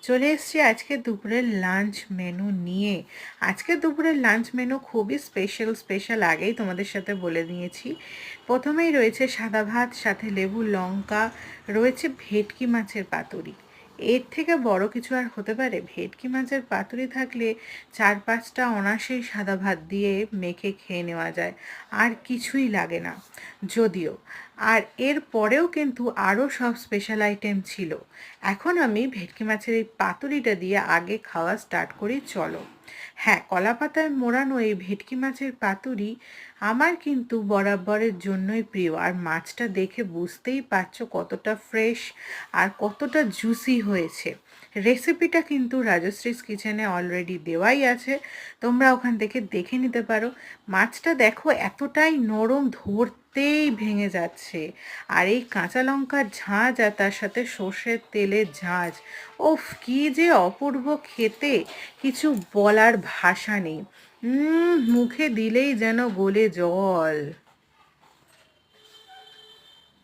চলে এসেছি আজকে দুপুরের লাঞ্চ মেনু নিয়ে। আজকে দুপুরের লাঞ্চ মেনু খুবই স্পেশাল আগেই তোমাদের সাথে বলে দিয়েছি। প্রথমেই রয়েছে সাদা ভাত, সাথে লেবু লঙ্কা, রয়েছে ভেটকি মাছের পাতুরি। এর থেকে বড় কিছু আর হতে পারে? ভেটকি মাছের পাতুরি থাকলে 4-5টা অনায়াসেই সাদা ভাত দিয়ে মেখে খেয়ে নেওয়া যায়, আর কিছুই লাগে না যদিও। আর এর পরেও কিন্তু আরও সব স্পেশাল আইটেম ছিল। এখন আমি ভেটকি মাছের এই পাতুরিটা দিয়ে আগে খাওয়া স্টার্ট করি, চলো। হ্যাঁ, কলা পাতায় মোড়ানো এই ভেটকি মাছের পাতুরি আমার কিন্তু বরাবরের জন্যই প্রিয়। আর মাছটা দেখে বুঝতেই পারছো কতটা ফ্রেশ আর কতটা জুসি হয়েছে। রেসিপিটা কিন্তু রাজশ্রীস কিচেনে অলরেডি দেওয়াই আছে, তোমরা ওখান থেকে দেখে নিতে পারো। মাছটা দেখো এতটাই নরম, ধরতেই ভেঙে যাচ্ছে। আর এই কাঁচা লঙ্কার ঝাঁঝ আর তার সাথে সর্ষের তেলের ঝাঁঝ, ওফ কি যে অপূর্ব খেতে, কিছু বলার ভাষা নেই। মুখে দিলেই যেন গলে জল।